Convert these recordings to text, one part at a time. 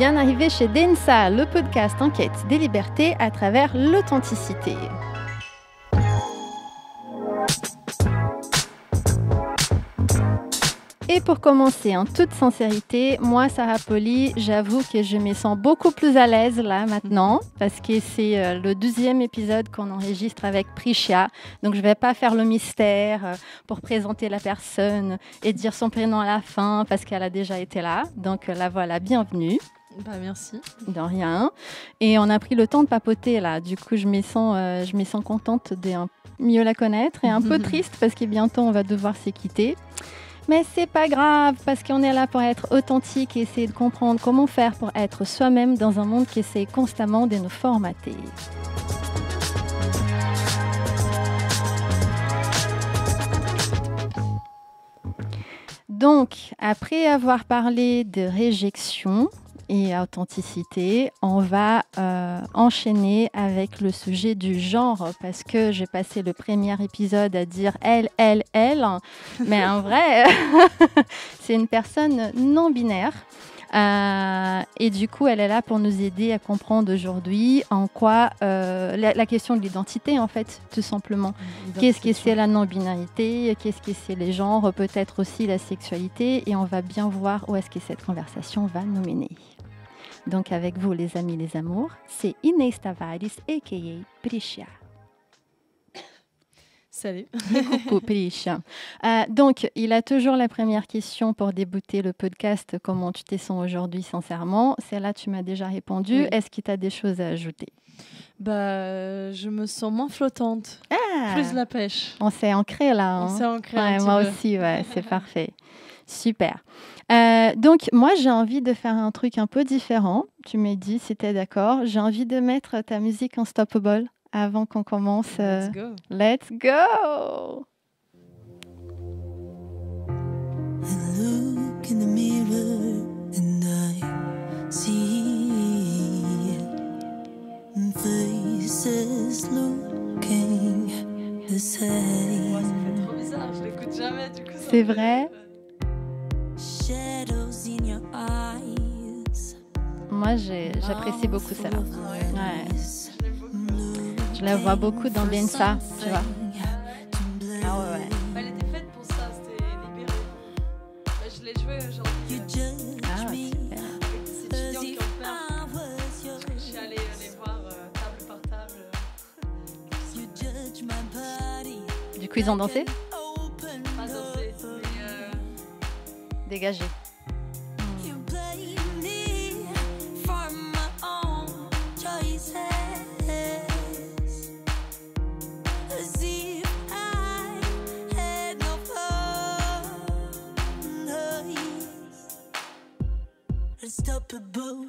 Bien arrivé chez Densa, le podcast en quête des libertés à travers l'authenticité. Et pour commencer, en toute sincérité, moi, Sarah Poli, j'avoue que je me sens beaucoup plus à l'aise là maintenant parce que c'est le 12e épisode qu'on enregistre avec Priscia. Donc, je ne vais pas faire le mystère pour présenter la personne et dire son prénom à la fin parce qu'elle a déjà été là. Donc, la voilà, bienvenue. Bah, merci. De rien. Et on a pris le temps de papoter là. Du coup, je me sens contente de mieux la connaître et un peu triste parce que bientôt, on va devoir se quitter. Mais c'est pas grave parce qu'on est là pour être authentique et essayer de comprendre comment faire pour être soi-même dans un monde qui essaie constamment de nous formater. Donc, après avoir parlé de réjection et authenticité, on va enchaîner avec le sujet du genre parce que j'ai passé le premier épisode à dire elle, mais en vrai, c'est une personne non binaire. Et du coup, elle est là pour nous aider à comprendre aujourd'hui en quoi la question de l'identité, en fait, tout simplement. Qu'est-ce que c'est la non-binarité? Qu'est-ce que c'est les genres? Peut-être aussi la sexualité. Et on va bien voir où est-ce que cette conversation va nous mener. Donc, avec vous, les amis, les amours, c'est Inès Tavares, a.k.a. Priscia. Salut. Coucou, Priscia. Donc, il a toujours la première question pour débuter le podcast. Comment tu te sens aujourd'hui, sincèrement? Celle-là, tu m'as déjà répondu. Oui. Est-ce que tu as des choses à ajouter? Je me sens moins flottante. Plus la pêche. On s'est ancré là. Hein? On s'est ancré un petit moi peu. Aussi, ouais, c'est parfait. Super. Donc, moi, j'ai envie de faire un truc un peu différent. Tu m'as dit si tu es d'accord. J'ai envie de mettre ta musique Unstoppable avant qu'on commence. Let's go. Let's go. I look in the mirror and I see faces looking the same. Ouais, ça fait trop bizarre, je l'écoute jamais du coup. C'est vrai? Shadows in your eyes. Moi, j'apprécie beaucoup celle-là. Ouais. Je la vois beaucoup dans Densa, tu vois. Ah ouais. Elle était faite pour ça, c'était libéré. Je l'ai joué aujourd'hui. Ah, super. Avec des étudiants qui ont peur. Je suis allée les voir table par table. Du coup, ils ont dansé? Pas dansé, mais Dégagé. Unstoppable.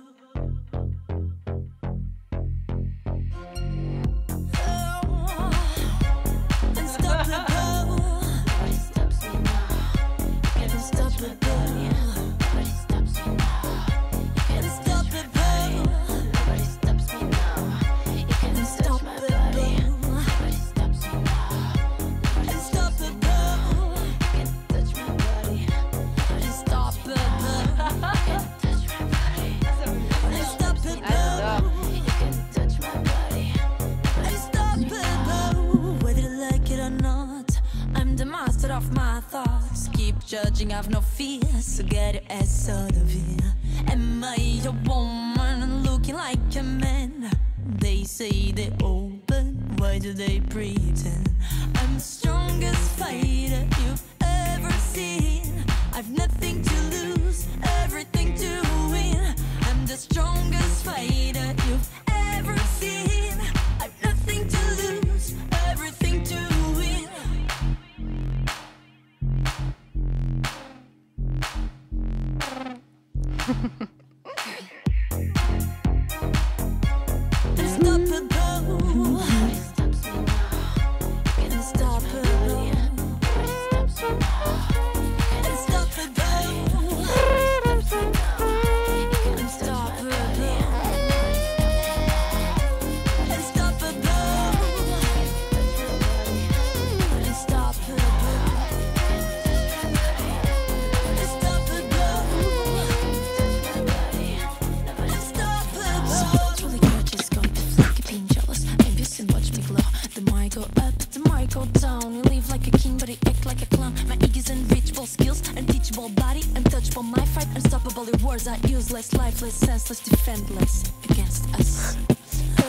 Judging, I've no fear, so get your ass out of here. Am I a woman looking like a man? They say they're open, why do they pretend? I'm the strongest fighter you've ever seen. I've nothing to lose, everything to win. I'm the strongest fighter you've ever seen. I've nothing to lose, everything to win. for my fight, unstoppable the words are useless, lifeless, senseless, defenseless against us.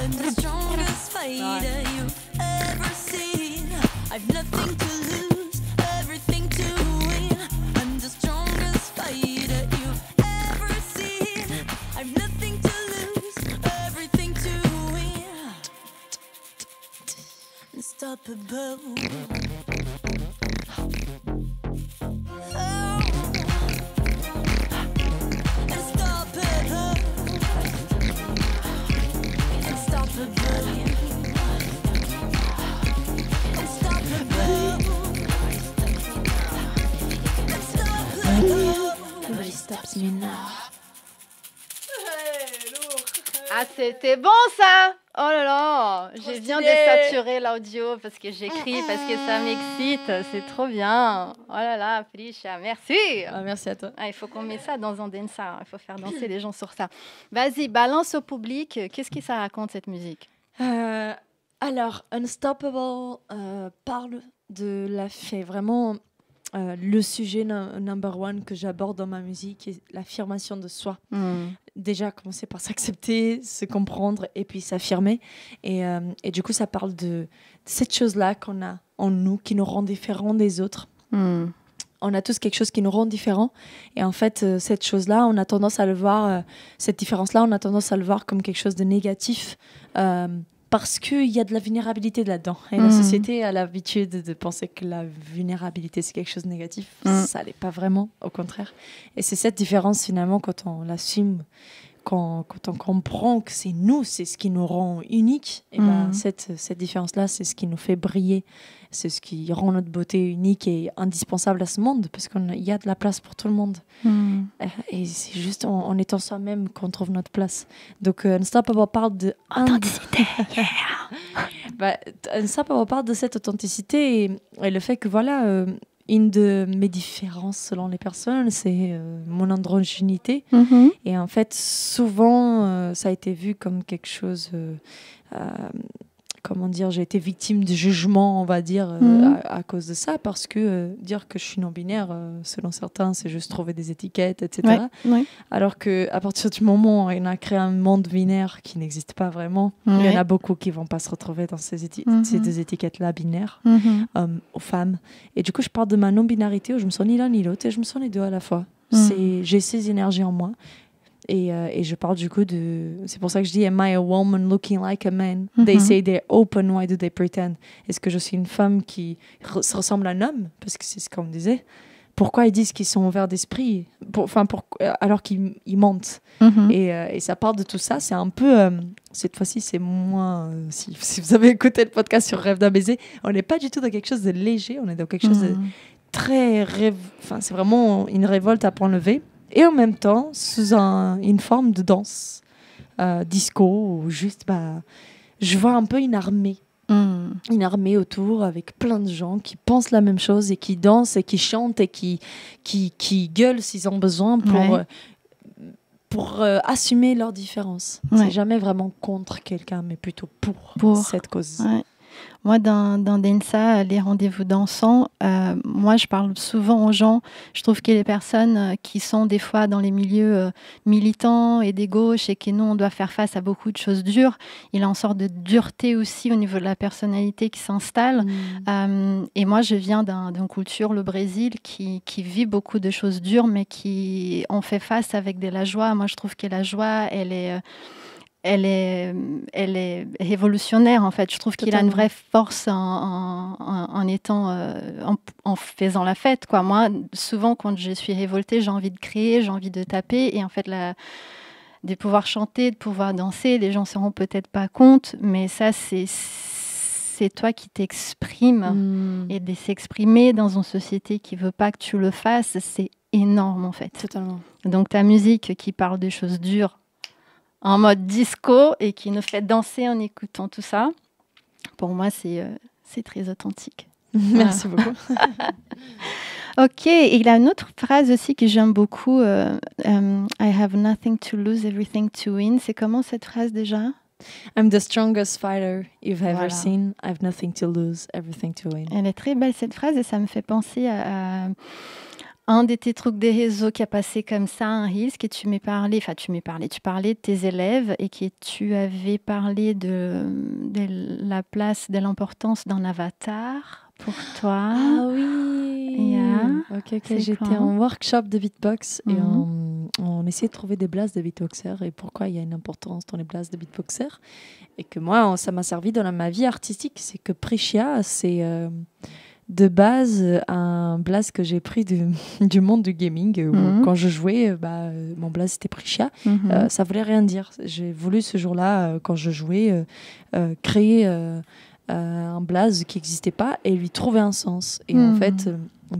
I'm the strongest fighter you've ever seen. I've nothing to lose, everything to win. I'm the strongest fighter you've ever seen. I've nothing to lose, everything to win. Unstoppable. Nobody stops me now. Ah, c'était bon ça! Oh là là! Je viens de stylé. saturer l'audio parce que j'écris, parce que ça m'excite. C'est trop bien. Oh là là, Felicia, merci! Merci à toi. Ah, il faut qu'on mette ça dans un dansa. Il faut faire danser les gens sur ça. Vas-y, balance au public. Qu'est-ce que ça raconte cette musique? Alors, Unstoppable parle de vraiment le sujet number one que j'aborde dans ma musique, est l'affirmation de soi. Déjà, commencer par s'accepter, se comprendre et puis s'affirmer. Et du coup, ça parle de cette chose-là qu'on a en nous, qui nous rend différents des autres. On a tous quelque chose qui nous rend différents. Et en fait, cette chose-là, on a tendance à le voir, cette différence-là, on a tendance à le voir comme quelque chose de négatif. Parce qu'il y a de la vulnérabilité là-dedans. Et la société a l'habitude de penser que la vulnérabilité, c'est quelque chose de négatif. Ça l'est pas vraiment, au contraire. Et c'est cette différence, finalement, quand on l'assume, quand on comprend que c'est nous, c'est ce qui nous rend uniques, et cette différence-là, c'est ce qui nous fait briller. C'est ce qui rend notre beauté unique et indispensable à ce monde, parce qu'il y a de la place pour tout le monde. Et c'est juste en étant soi-même qu'on trouve notre place. Donc, Unstoppable parle de... Authenticité. Unstoppable parle de cette authenticité et le fait que, voilà... une de mes différences selon les personnes, c'est mon androgynité. Et en fait, souvent, ça a été vu comme quelque chose... comment dire, j'ai été victime de jugement, on va dire, à cause de ça, parce que dire que je suis non-binaire, selon certains, c'est juste trouver des étiquettes, etc. Ouais. Alors qu'à partir du moment où on a créé un monde binaire qui n'existe pas vraiment, il y en a beaucoup qui ne vont pas se retrouver dans ces deux étiquettes-là binaires, hommes ou femmes. Et du coup, je parle de ma non-binarité où je me sens ni l'un ni l'autre et je me sens les deux à la fois. J'ai ces énergies en moi. Et je parle du coup de... C'est pour ça que je dis « Am I a woman looking like a man? They say they're open, why do they pretend? » Est-ce que je suis une femme qui se ressemble à un homme? Parce que c'est ce qu'on me disait. Pourquoi ils disent qu'ils sont ouverts d'esprit alors qu'ils mentent? Et ça parle de tout ça. C'est un peu... cette fois-ci, c'est moins... si vous avez écouté le podcast sur Rêve d'un baiser, on n'est pas du tout dans quelque chose de léger. On est dans quelque chose de très... c'est vraiment une révolte à point levé. Et en même temps, sous une forme de danse, disco, ou juste, je vois un peu une armée. Une armée autour avec plein de gens qui pensent la même chose et qui dansent et qui chantent et qui gueulent s'ils ont besoin pour assumer leurs différences. C'est jamais vraiment contre quelqu'un, mais plutôt pour cette cause. Moi, dans Densa, les rendez-vous dansants, moi, je parle souvent aux gens. Je trouve que les personnes qui sont des fois dans les milieux militants et des gauches et que nous, on doit faire face à beaucoup de choses dures, il y a une sorte de dureté aussi au niveau de la personnalité qui s'installe. Et moi, je viens d'une culture, le Brésil, qui vit beaucoup de choses dures, mais qui ont fait face avec de la joie. Moi, je trouve que la joie, elle est révolutionnaire en fait. Je trouve qu'il a une vraie force en étant en faisant la fête quoi. Moi souvent quand je suis révoltée, j'ai envie de crier, j'ai envie de taper et en fait de pouvoir chanter, de pouvoir danser, les gens ne se rendent peut-être pas compte, mais ça c'est toi qui t'exprimes et de s'exprimer dans une société qui veut pas que tu le fasses, c'est énorme en fait. Totalement. Donc ta musique qui parle de choses dures en mode disco et qui nous fait danser en écoutant tout ça. Pour moi, c'est très authentique. Merci beaucoup. Ok, et il y a une autre phrase aussi que j'aime beaucoup. I have nothing to lose, everything to win. C'est comment cette phrase déjà? I'm the strongest fighter you've ever seen. I have nothing to lose, everything to win. Elle est très belle cette phrase et ça me fait penser à un de tes trucs des réseaux qui a passé comme ça, un Reels, que tu parlais de tes élèves et que tu avais parlé de la place, de l'importance d'un avatar pour toi. Ah oui. Ok. J'étais en workshop de beatbox et on essayait de trouver des blases de beatboxers et pourquoi il y a une importance dans les blases de beatboxers. Et que moi, ça m'a servi dans ma vie artistique. C'est que Prishia, c'est de base un blaze que j'ai pris du monde du gaming. Où, quand je jouais, mon blaze c'était Prishia. Ça voulait rien dire. J'ai voulu ce jour-là, quand je jouais, créer un blaze qui n'existait pas et lui trouver un sens. Et en fait,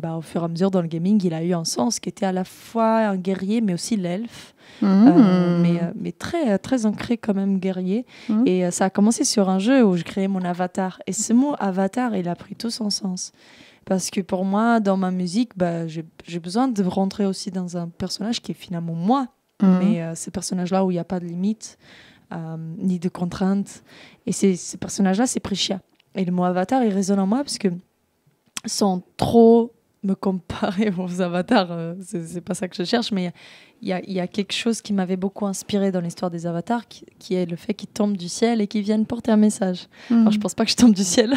au fur et à mesure dans le gaming, il a eu un sens qui était à la fois un guerrier mais aussi l'elfe. Mais très, très ancré quand même guerrier. Et ça a commencé sur un jeu où je créais mon avatar. Et ce mot avatar, il a pris tout son sens. Parce que pour moi, dans ma musique, j'ai besoin de rentrer aussi dans un personnage qui est finalement moi. Mais ce personnage-là où il n'y a pas de limite, ni de contraintes. Et ce personnage-là, c'est Prishia. Et le mot avatar, il résonne en moi parce que sans trop me comparer aux avatars, c'est pas ça que je cherche, mais il y a quelque chose qui m'avait beaucoup inspiré dans l'histoire des avatars, qui est le fait qu'ils tombent du ciel et qu'ils viennent porter un message. Alors je pense pas que je tombe du ciel,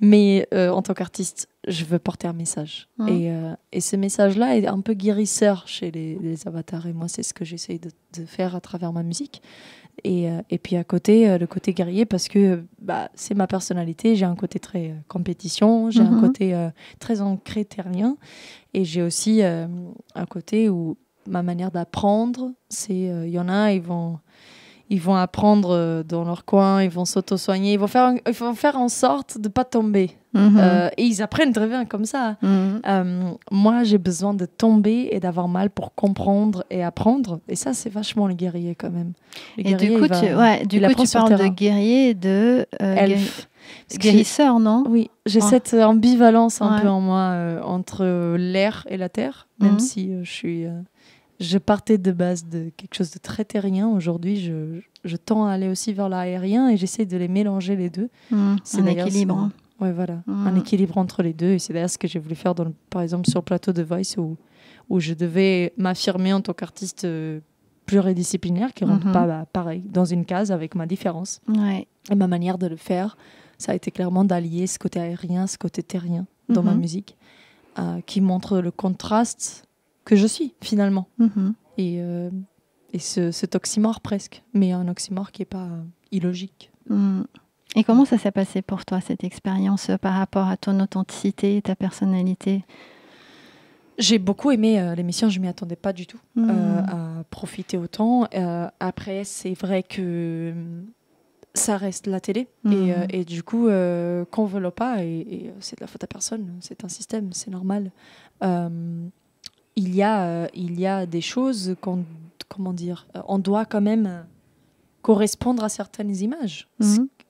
mais en tant qu'artiste, je veux porter un message. Et ce message-là est un peu guérisseur chez les avatars, et moi c'est ce que j'essaye de faire à travers ma musique. Et puis à côté, le côté guerrier, parce que c'est ma personnalité. J'ai un côté très compétition, j'ai un côté très ancré terrien. Et j'ai aussi un côté où ma manière d'apprendre, c'est il y en a, ils vont apprendre dans leur coin, ils vont s'auto-soigner, ils vont faire en sorte de ne pas tomber. Et ils apprennent très bien comme ça. Moi, j'ai besoin de tomber et d'avoir mal pour comprendre et apprendre. Et ça, c'est vachement le guerrier quand même. Le guerrier, du coup, tu parles de guerrier et de elfe. Guérisseur, non? Oui, j'ai cette ambivalence un peu en moi entre l'air et la terre, même si je partais de base de quelque chose de très terrien. Aujourd'hui, je tends à aller aussi vers l'aérien et j'essaie de les mélanger les deux. C'est un équilibre. Oui, voilà, un équilibre entre les deux. Et c'est d'ailleurs ce que j'ai voulu faire, par exemple, sur le plateau de Voice, où je devais m'affirmer en tant qu'artiste pluridisciplinaire, qui ne rentre pas pareil, dans une case avec ma différence. Ouais. Et ma manière de le faire, ça a été clairement d'allier ce côté aérien, ce côté terrien dans ma musique, qui montre le contraste que je suis, finalement. Et cet oxymore presque, mais un oxymore qui n'est pas illogique. Et comment ça s'est passé pour toi, cette expérience, par rapport à ton authenticité et ta personnalité? J'ai beaucoup aimé l'émission, je ne m'y attendais pas du tout à profiter autant. Après, c'est vrai que ça reste la télé. Et du coup, qu'on ne veut pas, et c'est de la faute à personne, c'est un système, c'est normal. Il y a des choses on doit quand même correspondre à certaines images.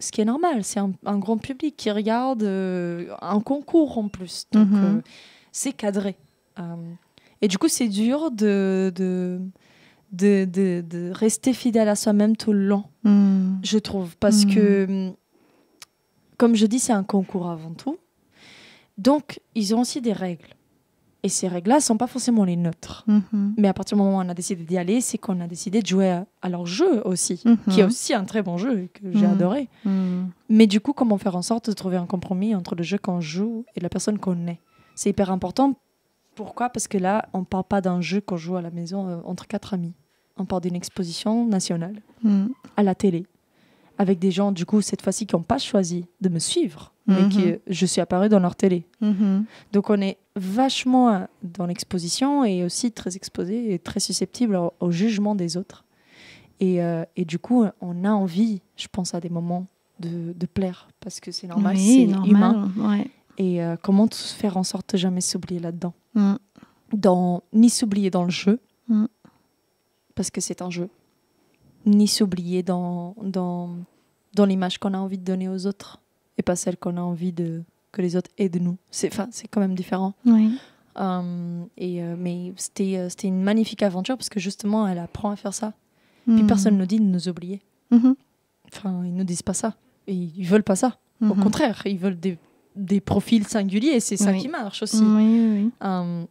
Ce qui est normal, c'est un grand public qui regarde un concours en plus. Donc, c'est cadré. Et du coup, c'est dur de rester fidèle à soi-même tout le long, je trouve. Parce que, comme je dis, c'est un concours avant tout. Donc, ils ont aussi des règles. Et ces règles-là ne sont pas forcément les nôtres. Mais à partir du moment où on a décidé d'y aller, c'est qu'on a décidé de jouer à leur jeu aussi, qui est aussi un très bon jeu et que j'ai adoré. Mais du coup, comment faire en sorte de trouver un compromis entre le jeu qu'on joue et la personne qu'on est? C'est hyper important. Pourquoi? Parce que là, on ne parle pas d'un jeu qu'on joue à la maison entre 4 amis. On parle d'une exposition nationale à la télé, avec des gens, du coup, cette fois-ci, qui n'ont pas choisi de me suivre, mais que je suis apparue dans leur télé. Donc, on est vachement dans l'exposition et aussi très exposé et très susceptible au jugement des autres. Et du coup, on a envie, je pense, à des moments de plaire, parce que c'est normal, c'est humain. Ouais. Et comment faire en sorte de jamais s'oublier là-dedans, ni s'oublier dans le jeu, parce que c'est un jeu, ni s'oublier dans l'image qu'on a envie de donner aux autres et pas celle qu'on a envie que les autres aient de nous. C'est quand même différent. Oui. Mais c'était une magnifique aventure parce que justement, elle apprend à faire ça. Puis personne ne nous dit de nous oublier. Enfin, ils ne nous disent pas ça. Et ils ne veulent pas ça. Au contraire, ils veulent des profils singuliers et c'est ça qui marche aussi.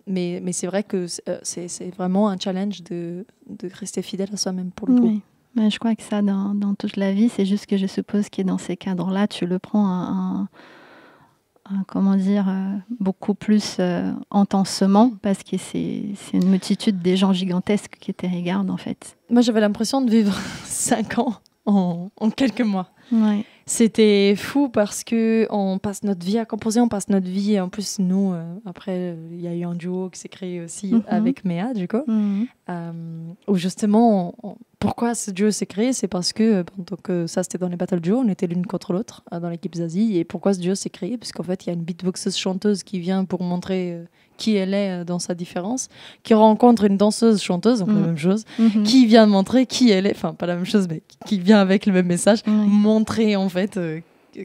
Mais c'est vrai que c'est vraiment un challenge de rester fidèle à soi-même pour le coup. Mais je crois que ça, dans toute la vie, c'est juste que je suppose que dans ces cadres-là, tu le prends comment dire, beaucoup plus intensement parce que c'est une multitude des gens gigantesques qui te regardent en fait. Moi, j'avais l'impression de vivre 5 ans en quelques mois. Ouais. C'était fou parce qu'on passe notre vie à composer, on passe notre vie. Et en plus, nous, après, il y a eu un duo qui s'est créé aussi avec Méa, du coup. Où justement, pourquoi ce duo s'est créé? C'est parce que, donc, ça, c'était dans les Battle Duo, on était l'une contre l'autre dans l'équipe Zazie. Et pourquoi ce duo s'est créé? Parce qu'en fait, il y a une beatboxeuse chanteuse qui vient pour montrer qui elle est dans sa différence, qui rencontre une danseuse chanteuse, donc la même chose, qui vient montrer qui elle est, enfin pas la même chose, mais qui vient avec le même message, montrer en fait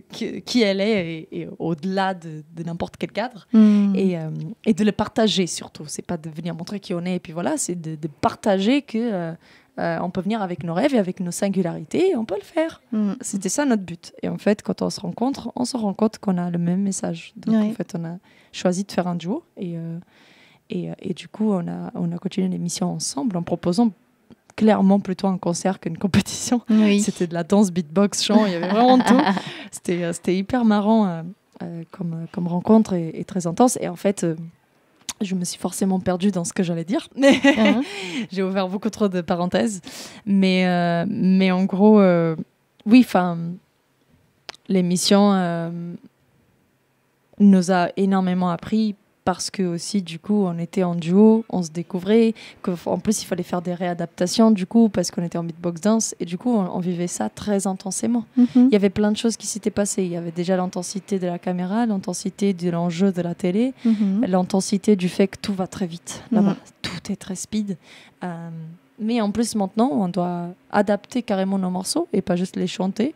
qui elle est et au-delà de n'importe quel cadre et de le partager surtout. C'est pas de venir montrer qui on est et puis voilà, c'est de partager que on peut venir avec nos rêves et avec nos singularités et on peut le faire. C'était ça notre but. Et en fait, quand on se rencontre, on se rend compte qu'on a le même message. Donc en fait, on a choisi de faire un duo et du coup, on a continué l'émission ensemble en proposant clairement plutôt un concert qu'une compétition. C'était de la danse, beatbox, chant, il y avait vraiment tout. C'était hyper marrant comme rencontre et très intense. Et en fait... je me suis forcément perdue dans ce que j'allais dire. J'ai ouvert beaucoup trop de parenthèses. Mais en gros, oui, l'émission nous a énormément appris parce que aussi, du coup, on était en duo, on se découvrait. En plus, il fallait faire des réadaptations, du coup, parce qu'on était en beatbox dance. Et du coup, on vivait ça très intensément. Il y avait plein de choses qui s'étaient passées. Il y avait déjà l'intensité de la caméra, l'intensité de l'enjeu de la télé, l'intensité du fait que tout va très vite. Là-bas, tout est très speed. Mais en plus, maintenant, on doit adapter carrément nos morceaux et pas juste les chanter.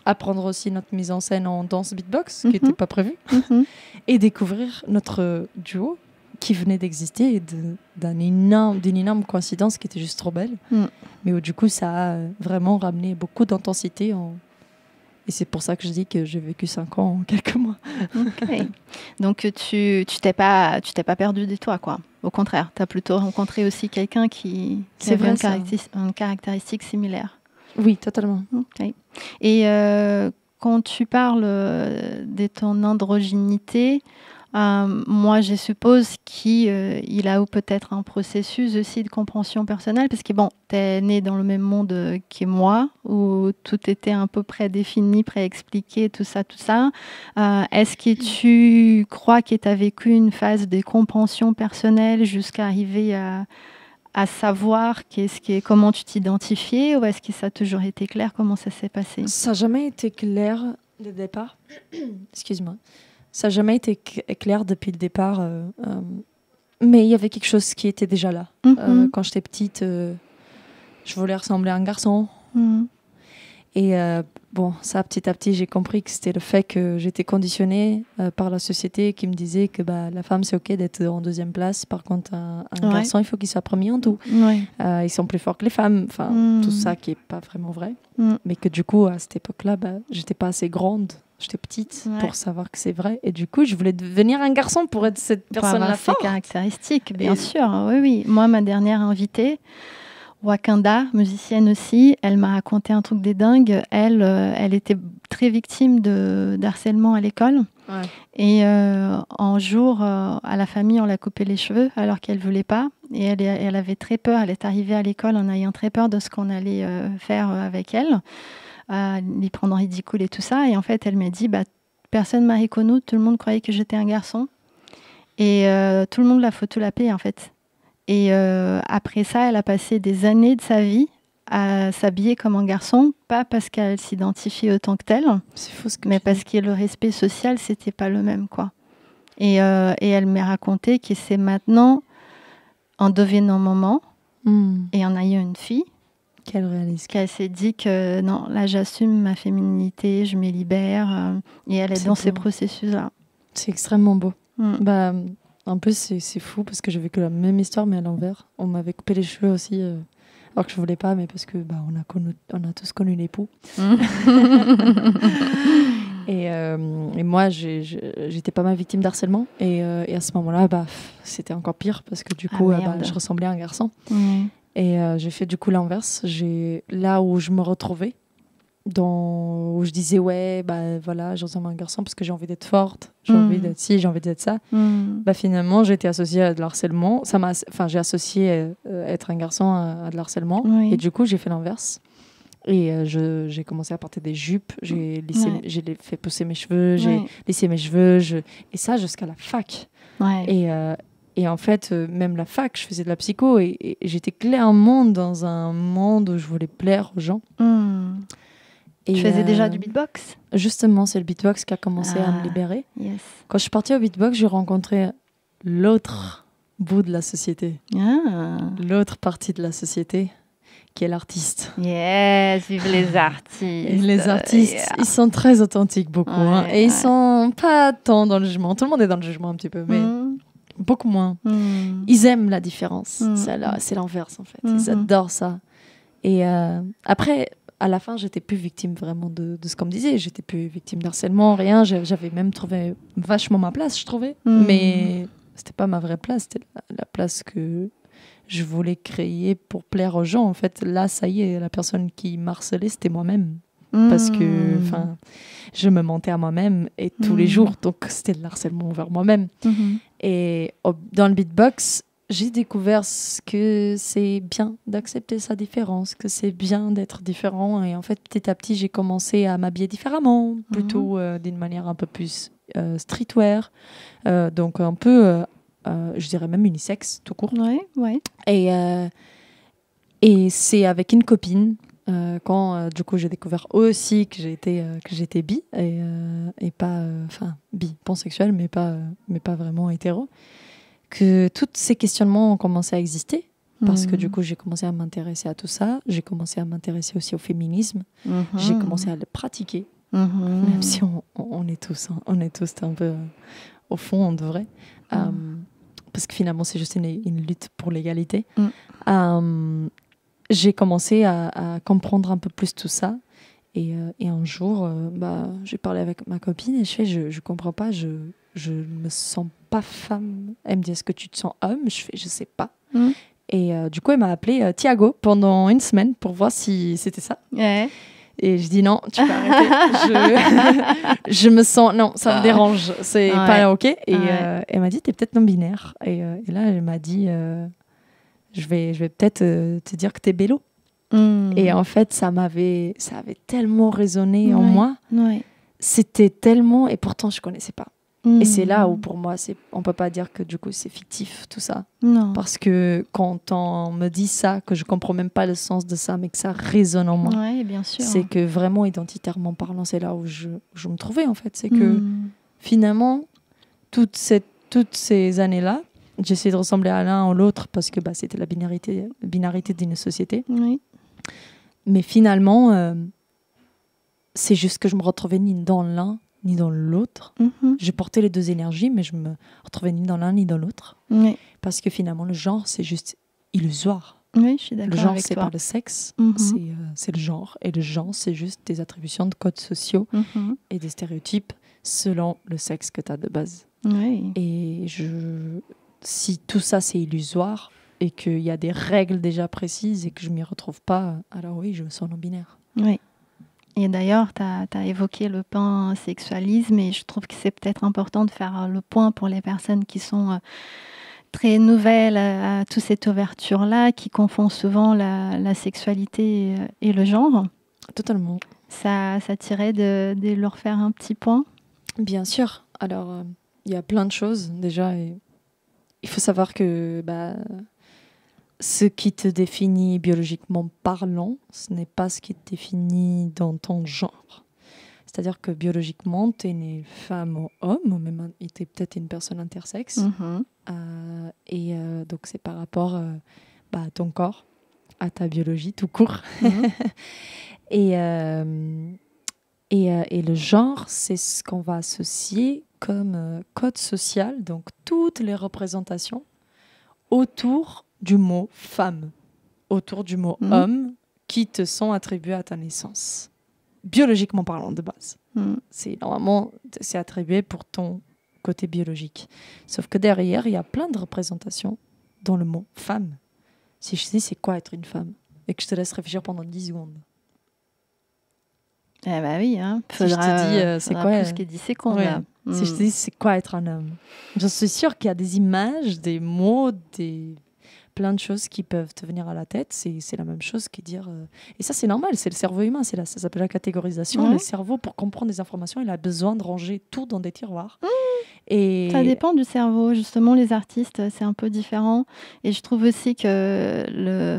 Apprendre aussi notre mise en scène en danse beatbox, qui n'était pas prévue, et découvrir notre duo qui venait d'exister et d'une énorme coïncidence qui était juste trop belle. Mais où du coup, ça a vraiment ramené beaucoup d'intensité. Et c'est pour ça que je dis que j'ai vécu 5 ans en quelques mois. Okay. Donc, tu t'es pas perdu de toi, quoi. Au contraire, tu as plutôt rencontré aussi quelqu'un qui avait une caractéristique similaire. Oui, totalement. Okay. Et quand tu parles de ton androgynité, moi, je suppose qu'il a peut-être un processus aussi de compréhension personnelle, parce que bon, tu es né dans le même monde que moi, où tout était un peu prédéfini, préexpliqué, tout ça. Est-ce que tu crois que tu as vécu une phase de compréhension personnelle jusqu'à arriver à savoir comment tu t'identifiais, ou est-ce que ça a toujours été clair? Comment ça s'est passé? Ça n'a jamais été clair dès le départ. Excuse-moi. Ça n'a jamais été clair depuis le départ. Mais il y avait quelque chose qui était déjà là. Quand j'étais petite, je voulais ressembler à un garçon. Et ça, petit à petit, j'ai compris que c'était le fait que j'étais conditionnée par la société qui me disait que la femme, c'est OK d'être en 2e place. Par contre, un garçon, il faut qu'il soit premier en tout. Ils sont plus forts que les femmes. Enfin, tout ça qui n'est pas vraiment vrai. Mais que du coup, à cette époque-là, j'étais pas assez grande. J'étais petite pour savoir que c'est vrai. Et du coup, je voulais devenir un garçon pour être cette personne-là forte. Ces caractéristiques, bien sûr. Oui. Moi, ma dernière invitée, Wakanda, musicienne aussi, elle m'a raconté un truc des dingues. Elle était très victime d'harcèlement à l'école. Et un jour, à la famille, on l'a coupé les cheveux alors qu'elle ne voulait pas. Et elle avait très peur. Elle est arrivée à l'école en ayant très peur de ce qu'on allait faire avec elle. Les prendre en ridicule et tout ça. Et en fait, elle m'a dit, personne ne m'a reconnue, tout le monde croyait que j'étais un garçon. Et tout le monde l'a photolapée, en fait. Et après ça, elle a passé des années de sa vie à s'habiller comme un garçon, pas parce qu'elle s'identifie autant que tel, mais parce que le respect social, c'était pas le même, quoi. Et elle m'a raconté que c'est maintenant, en devenant maman et en ayant une fille, qu'elle réalise. Qu'elle s'est dit que non, là j'assume ma féminité, je me libère, et elle est dans ces processus-là. C'est extrêmement beau. En plus, c'est fou parce que j'ai vécu la même histoire mais à l'envers. On m'avait coupé les cheveux aussi, alors que je voulais pas, mais parce que on a tous connu l'époux. Et moi, j'étais pas mal victime d'harcèlement. Et à ce moment-là, c'était encore pire parce que du coup, je ressemblais à un garçon. Et j'ai fait du coup l'inverse. Là où je me retrouvais, où je disais voilà, je ressemble à un garçon parce que j'ai envie d'être forte, j'ai envie d'être ci, j'ai envie d'être ça. Finalement, j'ai été associée à de l'harcèlement. J'ai associé être un garçon à de l'harcèlement. Et du coup, j'ai fait l'inverse. Et j'ai commencé à porter des jupes, j'ai fait pousser mes cheveux, j'ai lissé mes cheveux, et ça jusqu'à la fac. Et en fait, même la fac, je faisais de la psycho et j'étais clairement dans un monde où je voulais plaire aux gens. Et tu faisais déjà du beatbox ? Justement, c'est le beatbox qui a commencé à me libérer. Quand je suis partie au beatbox, j'ai rencontré l'autre bout de la société, l'autre partie de la société, qui est l'artiste. Yes, vive les artistes. Et les artistes, ils sont très authentiques, beaucoup. Et ils sont pas tant dans le jugement. Tout le monde est dans le jugement un petit peu, mais beaucoup moins. Ils aiment la différence. C'est l'inverse, en fait. Ils adorent ça. Et après, à la fin, j'étais plus victime vraiment de ce qu'on me disait. J'étais plus victime d'harcèlement, rien. J'avais même trouvé vachement ma place, je trouvais. Mais c'était pas ma vraie place. C'était la place que je voulais créer pour plaire aux gens. En fait, là, ça y est, la personne qui m'harcelait, c'était moi-même. Parce que je me mentais à moi-même et tous les jours. Donc, c'était de l'harcèlement envers moi-même. Et dans le beatbox, j'ai découvert que c'est bien d'accepter sa différence, que c'est bien d'être différent. Et en fait, petit à petit, j'ai commencé à m'habiller différemment, plutôt d'une manière un peu plus streetwear. Donc, un peu... je dirais même unisexe, tout court. Et c'est avec une copine quand du coup j'ai découvert aussi que j'étais bi et pas bi pansexuel mais pas vraiment hétéro, que tous ces questionnements ont commencé à exister parce que du coup j'ai commencé à m'intéresser à tout ça, j'ai commencé à m'intéresser aussi au féminisme, j'ai commencé à le pratiquer, même si on est tous un peu au fond on devrait. Parce que finalement, c'est juste une lutte pour l'égalité. J'ai commencé à comprendre un peu plus tout ça. Et un jour, j'ai parlé avec ma copine et je comprends pas, je me sens pas femme. Elle me dit, est-ce que tu te sens homme ? Je fais, je sais pas. Et du coup, elle m'a appelé Thiago pendant une semaine pour voir si c'était ça. Et je dis non, tu peux arrêter. Je me sens... Non, ça me dérange. C'est pas OK. Et elle m'a dit, t'es peut-être non-binaire. Et là, elle m'a dit, je vais peut-être te dire que t'es bélo. Et en fait, ça avait tellement résonné en moi. C'était tellement... Et pourtant, je connaissais pas. Et c'est là où, pour moi, on peut pas dire que du coup, c'est fictif, tout ça. Non. Parce que quand on me dit ça, que je comprends même pas le sens de ça, mais que ça résonne en moi, bien sûr. c'est que vraiment, identitairement parlant, c'est là où je me trouvais, en fait. C'est que finalement, toutes ces années-là, j'essayais de ressembler à l'un ou l'autre parce que c'était la binarité d'une société. Mais finalement, c'est juste que je me retrouvais ni dans l'un, ni dans l'autre. Je portais les deux énergies, mais je me retrouvais ni dans l'un, ni dans l'autre. Parce que finalement, le genre, c'est juste illusoire. Oui, je suis d'accord avec toi. Le genre, c'est pas le sexe, c'est le genre. Et le genre, c'est juste des attributions de codes sociaux et des stéréotypes selon le sexe que tu as de base. Et si tout ça, c'est illusoire et qu'il y a des règles déjà précises et que je m'y retrouve pas, alors oui, je me sens non-binaire. Et d'ailleurs, tu as évoqué le pansexualisme et je trouve que c'est peut-être important de faire le point pour les personnes qui sont très nouvelles à toute cette ouverture-là, qui confondent souvent la sexualité et le genre. Totalement. Ça tirait de leur faire un petit point ? Bien sûr. Alors, il y a plein de choses déjà. Et il faut savoir que ce qui te définit biologiquement parlant, ce n'est pas ce qui te définit dans ton genre. C'est-à-dire que biologiquement, tu es une femme ou homme, ou même tu es peut-être une personne intersexe. Et donc, c'est par rapport à ton corps, à ta biologie tout court. Et le genre, c'est ce qu'on va associer comme code social, donc toutes les représentations autour du mot femme, autour du mot homme qui te sont attribués à ta naissance. biologiquement parlant de base. Normalement, c'est attribué pour ton côté biologique. Sauf que derrière, il y a plein de représentations dans le mot femme. Si je te dis c'est quoi être une femme et que je te laisse réfléchir pendant 10 secondes. Eh bah oui, hein. Faudra, si je te dis, c'est quoi plus que 10 secondes. Ouais. Là. Si je te dis c'est quoi être un homme. Je suis sûre qu'il y a des images, des mots, plein de choses qui peuvent te venir à la tête. C'est la même chose que dire... Et ça, c'est normal, c'est le cerveau humain. Ça s'appelle la catégorisation. Le cerveau, pour comprendre des informations, il a besoin de ranger tout dans des tiroirs. Et... Ça dépend du cerveau. Justement, les artistes, c'est un peu différent. Et je trouve aussi que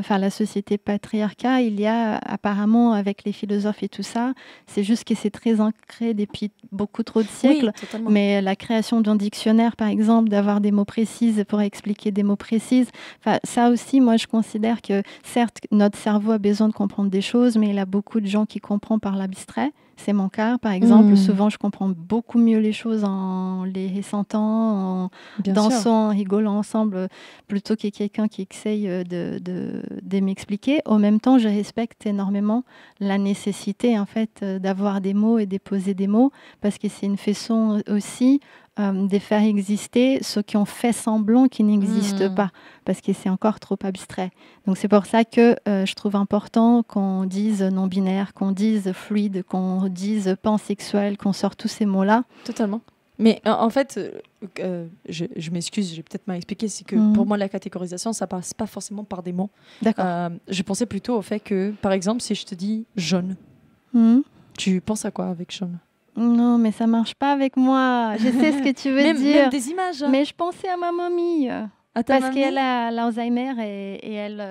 la société patriarcale, il y a apparemment, avec les philosophes et tout ça, c'est juste que c'est très ancré depuis beaucoup trop de siècles. Oui, mais la création d'un dictionnaire, par exemple, d'avoir des mots précis pour expliquer des mots précis, ça aussi, moi, je considère que, certes, notre cerveau a besoin de comprendre des choses, mais il y a beaucoup de gens qui comprennent par l'abstrait. C'est mon cas, par exemple. Souvent, je comprends beaucoup mieux les choses en les ressentant, en dansant, en rigolant ensemble, plutôt que quelqu'un qui essaye de m'expliquer. En même temps, je respecte énormément la nécessité, en fait, d'avoir des mots et de poser des mots, parce que c'est une façon aussi de faire exister ceux qui ont fait semblant qu'ils n'existent pas, parce que c'est encore trop abstrait. Donc c'est pour ça que je trouve important qu'on dise non-binaire, qu'on dise fluide, qu'on dise pansexuel, qu'on sort tous ces mots-là. Totalement. Mais en fait, je m'excuse, j'ai peut-être mal expliqué, c'est que pour moi, la catégorisation, ça passe pas forcément par des mots. D'accord. Je pensais plutôt au fait que, par exemple, si je te dis jaune, tu penses à quoi avec jaune ? Non, mais ça marche pas avec moi. Je sais ce que tu veux dire. Même des images. Mais je pensais à ma mamie. Parce qu'elle a l'Alzheimer et elle...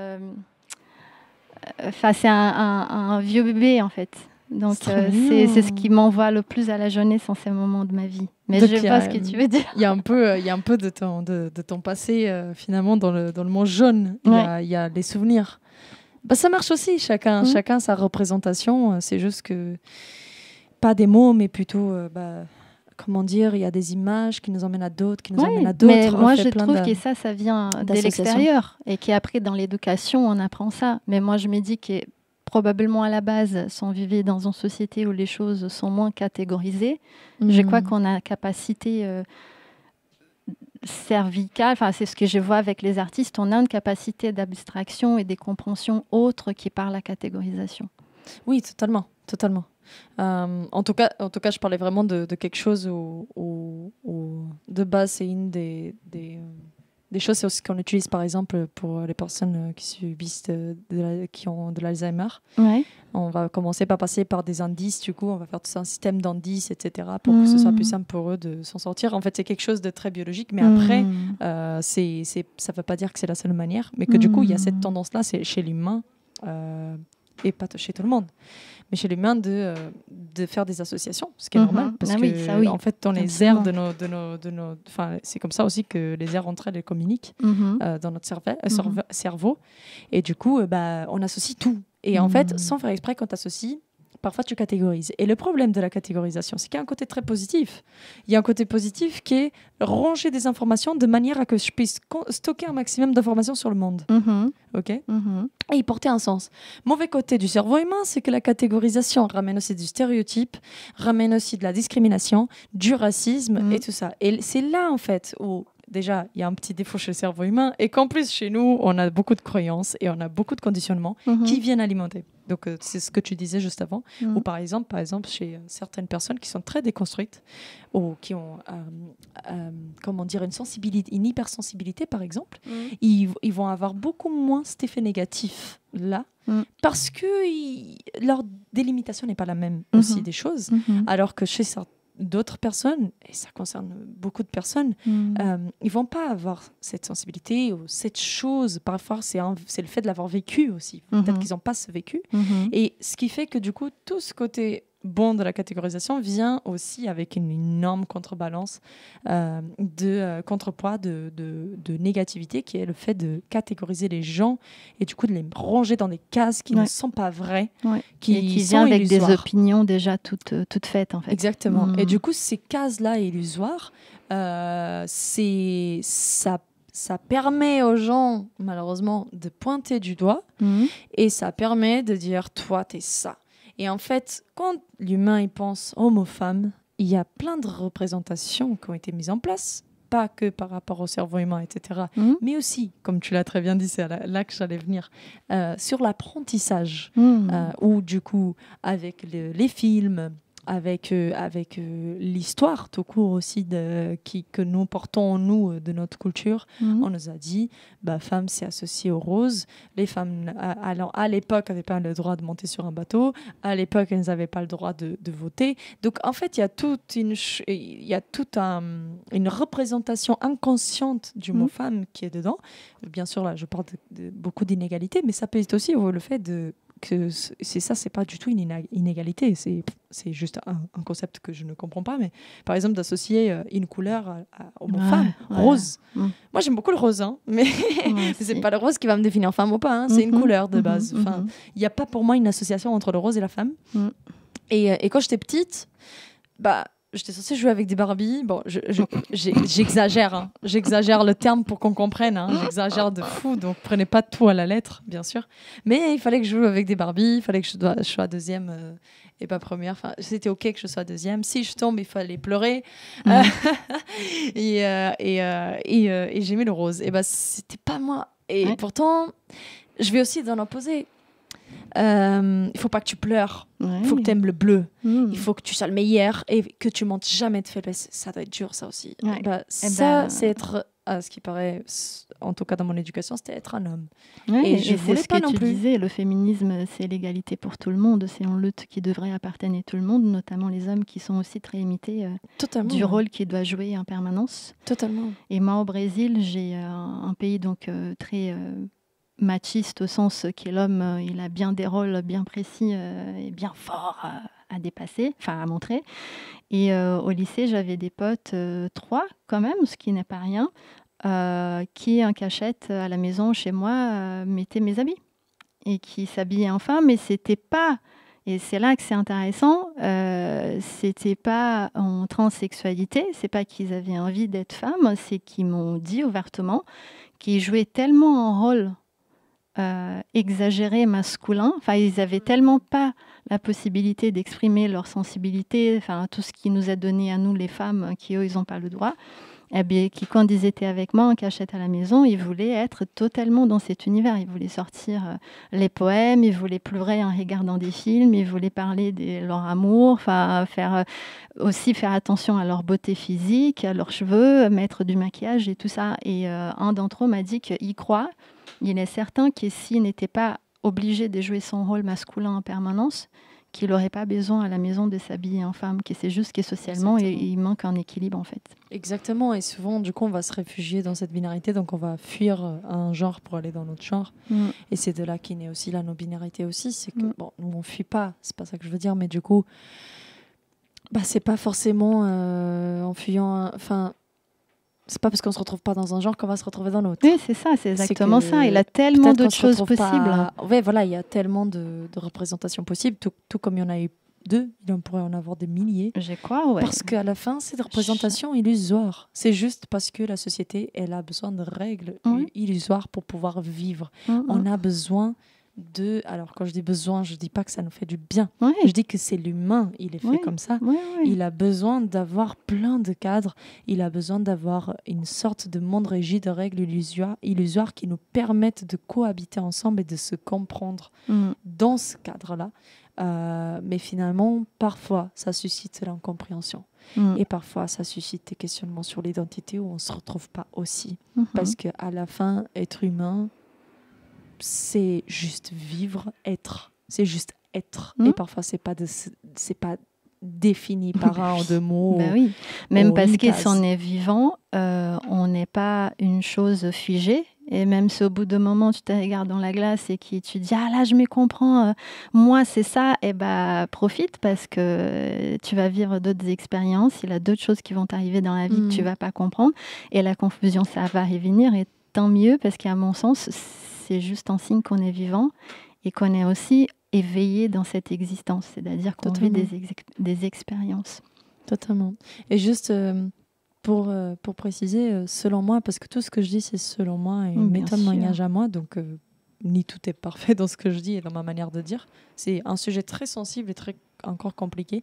c'est un vieux bébé, en fait. Donc, c'est ce qui m'envoie le plus à la jeunesse en ces moments de ma vie. Mais donc, je sais pas ce que tu veux dire. Il y a un peu de ton passé, finalement, dans le mot jaune. Il y a des souvenirs. Ça marche aussi. Chacun sa représentation. C'est juste que... Pas des mots, mais plutôt, comment dire, il y a des images qui nous emmènent à d'autres, qui nous emmènent à d'autres. Mais moi, je trouve que ça vient de l'extérieur et qu'après, dans l'éducation, on apprend ça. Mais moi, je me dis que probablement à la base, si on vivait dans une société où les choses sont moins catégorisées, je crois qu'on a capacité cervicale, c'est ce que je vois avec les artistes, on a une capacité d'abstraction et de compréhension autre qui par la catégorisation. Oui, totalement. En tout cas, je parlais vraiment de quelque chose où de base, c'est une des choses aussi qu'on utilise, par exemple, pour les personnes qui subissent qui ont de l'Alzheimer. Ouais. On va commencer par passer par des indices, du coup, on va faire tout un système d'indices, etc., pour que ce soit plus simple pour eux de s'en sortir. En fait, c'est quelque chose de très biologique, mais après, ça ne veut pas dire que c'est la seule manière, mais que du coup, il y a cette tendance-là, c'est chez l'humain, et pas chez tout le monde, mais chez l'humain de faire des associations, ce qui est normal, parce que en fait dans les aires de nos c'est comme ça aussi que les aires entre elles communiquent dans notre cerveau, et du coup on associe tout, et en fait sans faire exprès, quand tu associes, parfois tu catégorises. Et le problème de la catégorisation, c'est qu'il y a un côté très positif. Il y a un côté positif qui est ranger des informations de manière à que je puisse stocker un maximum d'informations sur le monde. Ok. Et y porter un sens. Mauvais côté du cerveau humain, c'est que la catégorisation ramène aussi du stéréotype, ramène aussi de la discrimination, du racisme et tout ça. Et c'est là, en fait, où déjà, il y a un petit défaut chez le cerveau humain, et qu'en plus, chez nous, on a beaucoup de croyances et on a beaucoup de conditionnements qui viennent alimenter. Donc, c'est ce que tu disais juste avant. Ou par exemple, chez certaines personnes qui sont très déconstruites, ou qui ont, une hypersensibilité, par exemple, ils vont avoir beaucoup moins cet effet négatif là, parce que leur délimitation n'est pas la même aussi des choses, alors que chez d'autres personnes, et ça concerne beaucoup de personnes, ils vont pas avoir cette sensibilité ou cette chose. Parfois, c'est le fait de l'avoir vécu aussi. Peut-être qu'ils n'ont pas ce vécu. Et ce qui fait que du coup, tout ce côté bon de la catégorisation vient aussi avec une énorme contrebalance de contrepoids de négativité, qui est le fait de catégoriser les gens et du coup de les ranger dans des cases qui ne sont pas vraies, qui viennent avec illusoires. Des opinions déjà toutes faites en fait. Exactement. Et du coup, ces cases-là illusoires, ça permet aux gens, malheureusement, de pointer du doigt, et ça permet de dire, toi, t'es ça. Et en fait, quand l'humain il pense homme-femme, il y a plein de représentations qui ont été mises en place, pas que par rapport au cerveau humain, etc., mais aussi, comme tu l'as très bien dit, c'est là que j'allais venir, sur l'apprentissage, où du coup, avec les films, avec l'histoire tout court aussi que nous portons en nous de notre culture, on nous a dit femme c'est associé au rose, les femmes à l'époque n'avaient pas le droit de monter sur un bateau, à l'époque elles n'avaient pas le droit de voter, donc en fait il y a toute une représentation inconsciente du mot femme qui est dedans. Bien sûr là je parle de beaucoup d'inégalités, mais ça peut être aussi le fait que c'est pas du tout une inégalité, c'est juste un concept que je ne comprends pas, mais par exemple d'associer une couleur au mot femme, rose. Moi j'aime beaucoup le rose, mais c'est pas le rose qui va me définir femme ou pas, c'est une couleur de base. Il n'y a pas pour moi une association entre le rose et la femme. Et quand j'étais petite, j'étais censée jouer avec des Barbies. Bon, j'exagère. J'exagère le terme pour qu'on comprenne. J'exagère de fou, donc prenez pas tout à la lettre, bien sûr. Mais il fallait que je joue avec des Barbies. Il fallait que je sois deuxième et pas première. Enfin, c'était OK que je sois deuxième. Si je tombe, il fallait pleurer. Et j'ai mis le rose. Et c'était pas moi. Et pourtant, je vais aussi dans l'opposé. Il faut pas que tu pleures, il faut que tu aimes le bleu, il faut que tu sois le meilleur et que tu montes jamais de faiblesse. Ça doit être dur, ça aussi. C'est être, à ce qui paraît, en tout cas dans mon éducation, c'était être un homme. Et je voulais pas non plus. Tu disais, le féminisme, c'est l'égalité pour tout le monde, c'est une lutte qui devrait appartenir à tout le monde, notamment les hommes qui sont aussi très imités du rôle qu'ils doivent jouer en permanence. Totalement. Et moi, au Brésil, j'ai un pays donc très machiste au sens que l'homme, il a bien des rôles bien précis et bien forts à dépasser, enfin à montrer. Et au lycée, j'avais des potes, 3 quand même, ce qui n'est pas rien, qui en cachette à la maison chez moi mettaient mes habits et qui s'habillaient en femme, mais c'était pas, et c'est là que c'est intéressant, c'était pas en transsexualité, c'est pas qu'ils avaient envie d'être femmes, c'est qu'ils m'ont dit ouvertement qu'ils jouaient tellement un rôle exagéré masculin, enfin ils avaient tellement pas la possibilité d'exprimer leur sensibilité, enfin tout ce qui nous est donné à nous les femmes qui eux ils n'ont pas le droit, et bien qui quand ils étaient avec moi en cachette à la maison, ils voulaient être totalement dans cet univers, ils voulaient sortir les poèmes, ils voulaient pleurer en regardant des films, ils voulaient parler de leur amour, enfin faire attention à leur beauté physique, à leurs cheveux, mettre du maquillage et tout ça. Et un d'entre eux m'a dit qu'il croit. Il est certain que s'il n'était pas obligé de jouer son rôle masculin en permanence, qu'il n'aurait pas besoin à la maison de s'habiller en femme, que c'est juste que socialement, il manque un équilibre en fait. Exactement, et souvent du coup on va se réfugier dans cette binarité, donc on va fuir un genre pour aller dans l'autre genre. Et c'est de là qu'est née aussi la non-binarité aussi, c'est que bon, nous on fuit pas, c'est pas ça que je veux dire, mais du coup, c'est pas forcément en fuyant, enfin... C'est pas parce qu'on se retrouve pas dans un genre qu'on va se retrouver dans l'autre. Oui, c'est ça, c'est exactement ça. Il a tellement d'autres choses possibles. Oui, voilà, il y a tellement de représentations possibles, tout comme il y en a eu 2, il en pourrait en avoir des milliers. Je crois, ouais. Parce qu'à la fin, c'est des représentations illusoires. C'est juste parce que la société, elle a besoin de règles illusoires pour pouvoir vivre. On a besoin alors quand je dis besoin, je dis pas que ça nous fait du bien, je dis que c'est l'humain, il est fait comme ça, il a besoin d'avoir plein de cadres, il a besoin d'avoir une sorte de monde régi de règles illusoires qui nous permettent de cohabiter ensemble et de se comprendre dans ce cadre-là, mais finalement parfois ça suscite l'incompréhension et parfois ça suscite des questionnements sur l'identité où on se retrouve pas aussi, parce qu'à la fin, être humain, c'est juste vivre, être. C'est juste être. Et parfois, c'est pas défini par un ou 2 mots. Oui. Même parce que si on est vivant, on n'est pas une chose figée. Et même si au bout d'un moment, tu te regardes dans la glace et que tu dis « Ah là, je me comprends, moi, c'est ça », profite parce que tu vas vivre d'autres expériences. Il y a d'autres choses qui vont t'arriver dans la vie que tu vas pas comprendre. Et la confusion, ça va revenir. Et tant mieux, parce qu'à mon sens, c'est juste un signe qu'on est vivant et qu'on est aussi éveillé dans cette existence, c'est-à-dire qu'on vit des expériences. Totalement. Et juste pour préciser, selon moi, parce que tout ce que je dis, c'est selon moi et mes témoignages à moi, donc ni tout est parfait dans ce que je dis et dans ma manière de dire. C'est un sujet très sensible et encore compliqué.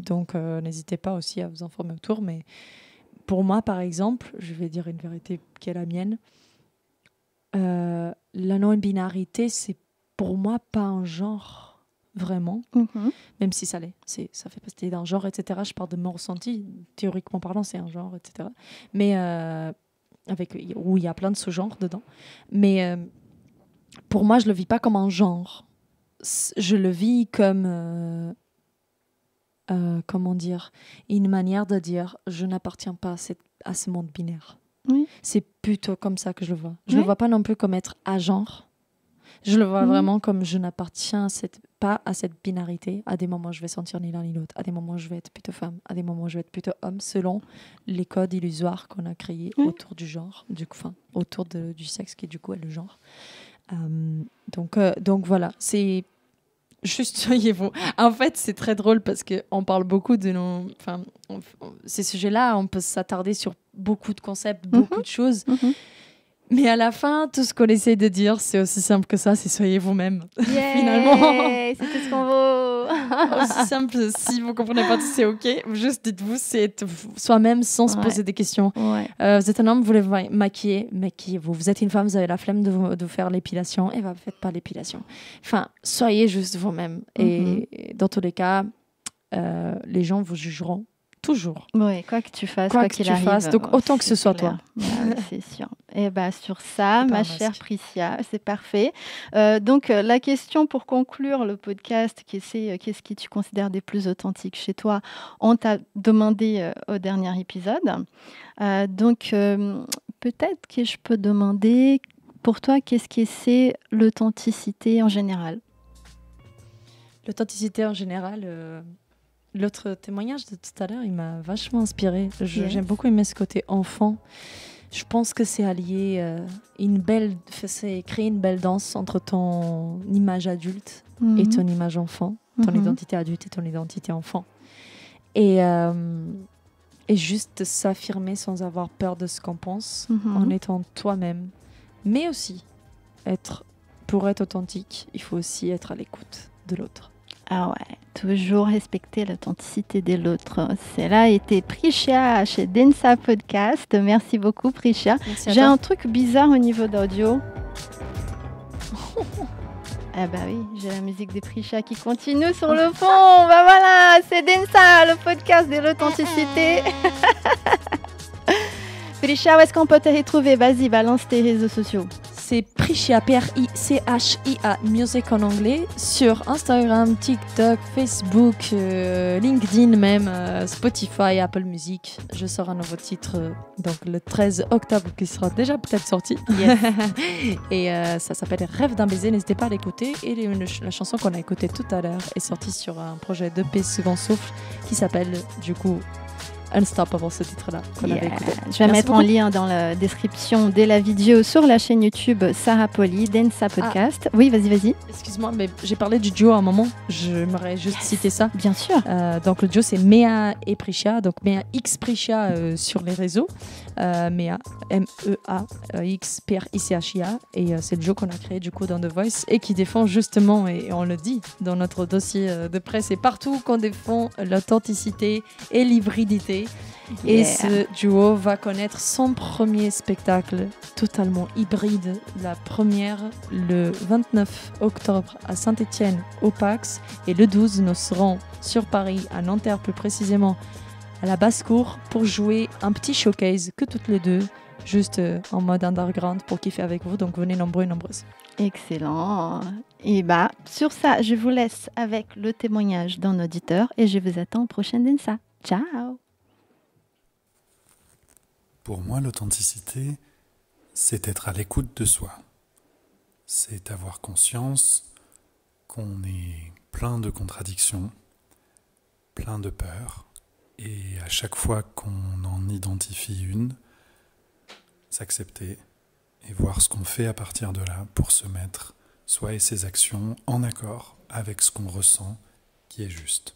Donc, n'hésitez pas aussi à vous informer autour. Mais pour moi, par exemple, je vais dire une vérité qui est la mienne. La non-binarité, c'est pour moi pas un genre, vraiment. Même si ça l'est. Ça fait partie d'un genre, etc. Je parle de mon ressenti. Théoriquement parlant, c'est un genre, etc. Mais où il y a plein de sous-genres dedans. Mais pour moi, je le vis pas comme un genre. Je le vis comme... comment dire, une manière de dire je n'appartiens pas à ce monde binaire. Oui. C'est plutôt comme ça que je le vois. Je le vois pas non plus comme être à genre. Je le vois vraiment comme je n'appartiens pas à cette binarité. À des moments, je vais sentir ni l'un ni l'autre. À des moments, je vais être plutôt femme. À des moments, je vais être plutôt homme, selon les codes illusoires qu'on a créés autour du genre, autour du sexe qui du coup est le genre. Donc voilà, c'est juste soyez-vous. En fait, c'est très drôle parce qu'on parle beaucoup de nos... Enfin, ces sujets-là, on peut s'attarder sur beaucoup de concepts, beaucoup de choses. Mais à la fin, tout ce qu'on essaie de dire, c'est aussi simple que ça, c'est soyez vous-même. Finalement. C'est tout ce qu'on vaut. Aussi simple, si vous ne comprenez pas tout, c'est OK. Juste dites-vous, c'est être soi-même sans se poser des questions. Vous êtes un homme, vous voulez vous maquiller, maquillez-vous. Vous êtes une femme, vous avez la flemme de vous faire l'épilation, et faites pas l'épilation. Enfin, soyez juste vous-même. Et dans tous les cas, les gens vous jugeront. Toujours. Oui, quoi que tu fasses, quoi qu'il arrive. Donc, autant que ce soit clair. toi. C'est sûr. Et sur ça, ma chère Priscia, c'est parfait. Donc, la question pour conclure le podcast, qu'est-ce que tu considères des plus authentiques chez toi? On t'a demandé au dernier épisode. Donc, peut-être que je peux demander, pour toi, qu'est-ce que c'est l'authenticité en général? L'authenticité en général... L'autre témoignage de tout à l'heure, il m'a vachement inspirée. J'aime beaucoup aimer ce côté enfant. Je pense que c'est allier c'est créer une belle danse entre ton image adulte et ton image enfant, ton identité adulte et ton identité enfant. Et juste s'affirmer sans avoir peur de ce qu'on pense, en étant toi-même. Mais aussi, pour être authentique, il faut aussi être à l'écoute de l'autre. Ah ouais, toujours respecter l'authenticité de l'autre. Cela a été Priscia chez Densa Podcast. Merci beaucoup, Priscia. J'ai un truc bizarre au niveau d'audio. Ah bah oui, j'ai la musique de Priscia qui continue sur le fond. Bah voilà, c'est Densa, le podcast de l'authenticité. Priscia, où est-ce qu'on peut te retrouver? Vas-y, balance tes réseaux sociaux. C'est Priscia, P-R-I-C-H-I-A, music en anglais, sur Instagram, TikTok, Facebook, LinkedIn même, Spotify, Apple Music. Je sors un nouveau titre donc le 13 octobre qui sera déjà peut-être sorti. Yes. Et ça s'appelle Rêve d'un baiser, n'hésitez pas à l'écouter. Et la chanson qu'on a écoutée tout à l'heure est sortie sur un projet d'EP Second Souffle qui s'appelle du coup Unstoppable, ce titre-là qu'on avait écouté. Je vais mettre en lien dans la description de la vidéo sur la chaîne YouTube Sarah Poly, Densa Podcast. Oui, vas-y. Excuse-moi, mais j'ai parlé du duo à un moment. J'aimerais juste citer ça. Bien sûr. Donc le duo, c'est Mea et Priscia. Donc Mea X Priscia sur les réseaux. Mea, M-E-A-X P-R-I-C-H-I-A. Et c'est le duo qu'on a créé du coup dans The Voice et qui défend justement, et on le dit dans notre dossier de presse et partout, qu'on défend l'authenticité et l'hybridité. Et ce duo va connaître son premier spectacle totalement hybride, la première le 29 octobre à Saint-Étienne au Pax, et le 12 nous serons sur Paris, à Nanterre plus précisément, à la Basse-Cour, pour jouer un petit showcase que toutes les deux, juste en mode underground pour kiffer avec vous. Donc venez nombreux et nombreuses. Excellent. Et sur ça, je vous laisse avec le témoignage d'un auditeur et je vous attends au prochain Densa. Ciao. Pour moi, l'authenticité, c'est être à l'écoute de soi. C'est avoir conscience qu'on est plein de contradictions, plein de peurs, et à chaque fois qu'on en identifie une, s'accepter et voir ce qu'on fait à partir de là pour se mettre, soi et ses actions, en accord avec ce qu'on ressent qui est juste.